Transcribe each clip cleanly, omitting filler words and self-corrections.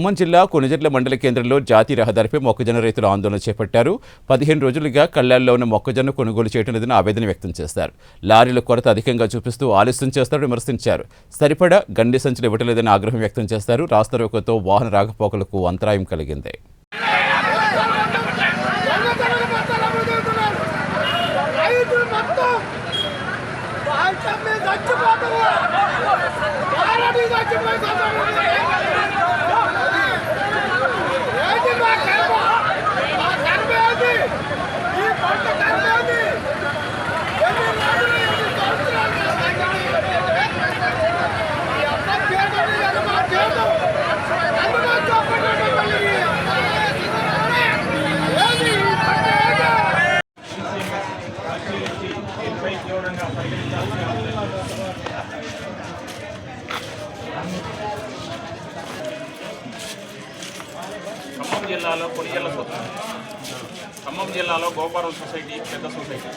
ఖమ్మం జిల్లా కొణిజర్ల మండల కేంద్రంలో జాతీయ రహదారిపై మొక్కజొన్న రైతులు ఆందోళన చేపట్టారు. 15 రోజులుగా కళ్లాల్లో ఉన్న మొక్కజొన్న కొనుగోలు చేయడం లేదని ఆవేదన వ్యక్తం చేశారు. లారీల కొరత అధికంగా చూపిస్తూ ఆలస్యం చేస్తారని విమర్శించారు. సరిపడా గండి సంచులు ఇవ్వటలేదని ఆగ్రహం వ్యక్తం చేశారు. రాస్తారోకోతో వాహన రాకపోకలకు అంతరాయం కలిగింది. ఖమ్మం జిల్లాలో గోపారం సొసైటీ పెద్ద సొసైటీ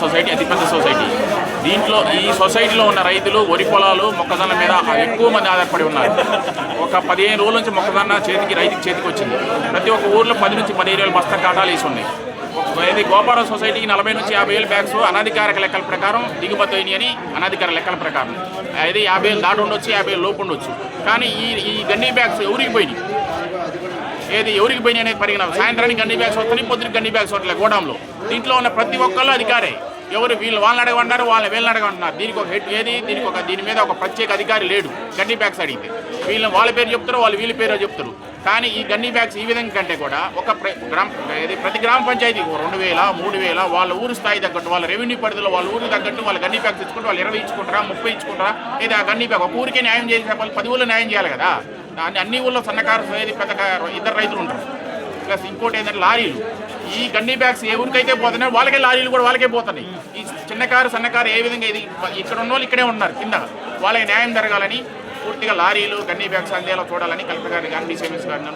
సొసైటీ అతిపెద్ద సొసైటీ. దీంట్లో ఈ సొసైటీలో ఉన్న రైతులు వరి పొలాలు మొక్కజొన్న మీద ఎక్కువ మంది ఆధారపడి ఉన్నారు. ఒక 15 రోజుల నుంచి మొక్కజొన్న రైతుకి చేతికి వచ్చింది. ప్రతి ఒక్క ఊర్లో 10 నుంచి 15 బస్తా కాటాలు వేసి ఉన్నాయి. ఇది గోపారం సొసైటీకి 40 నుంచి 50,000 బ్యాగ్స్ అనాధికారిక లెక్కల ప్రకారం దిగుమతి అయినాయి అని అనాధికారిక లెక్కల ప్రకారం. అది 50,000 దాటి ఉండొచ్చు, 50,000 లోపు ఉండొచ్చు. కానీ ఈ గన్నీ బ్యాగ్స్ ఎవరికి పోయినాయి, ఎవరికి పోయినాయి అనేది పరిగణ. సాయంత్రానికి గన్నీ బ్యాగ్స్ వస్తున్నాయి, పొద్దున గన్నీ బ్యాగ్స్ వస్తున్నాయి గోడాంలో. దీంట్లో ఉన్న ప్రతి ఒక్కళ్ళు అధికారే. ఎవరు వాళ్ళని అడగమంటారు, వీళ్ళని అడగమంటున్నారు. దీనికి ఒక హెడ్ ఏది, దీని మీద ఒక ప్రత్యేక అధికారి లేడు. గన్నీ బ్యాగ్స్ అడిగితే వాళ్ళ పేరు చెప్తారు, వీళ్ళ పేరు చెప్తారు. కానీ ఈ గన్నీ బ్యాగ్స్ ఈ విధంగా కంటే కూడా ప్రతి గ్రామ పంచాయతీ 2,000 3,000 వాళ్ళ ఊరు స్థాయి తగ్గట్టు వాళ్ళ రెవెన్యూ పరిధిలో వాళ్ళ ఊరికి తగ్గట్టు వాళ్ళ గన్నీ బ్యాగ్స్ ఇచ్చుకుంటారు. వాళ్ళు 20 ఇచ్చుకుంటారా 30 ఇచ్చుకుంటారా లేదా ఆ గన్నీ బ్యాగ్ ఒక ఊరికే న్యాయం చేసే వాళ్ళు 10 ఊళ్ళో న్యాయం చేయాలి కదా. అన్ని ఊళ్ళో సన్నకారు పెద్ద ఇద్దరు రైతులు ఉంటారు. ప్లస్ ఇంకోటి ఏంటంటే లారీలు ఈ గన్నీ బ్యాగ్స్ ఏ ఊరికైతే పోతున్నాయో వాళ్ళకే లారీలు కూడా వాళ్ళకే పోతున్నాయి. ఈ చిన్నకారు సన్నకారు ఏ విధంగా ఇది ఇక్కడ ఉన్న వాళ్ళు ఇక్కడే ఉన్నారు కింద వాళ్ళకి న్యాయం జరగాలని పూర్తిగా లారీలు గన్నీ బ్యాగ్స్ అందేలా చూడాలని కలెక్టర్ గారిని కానీ డీసీఎంఎస్ గారిని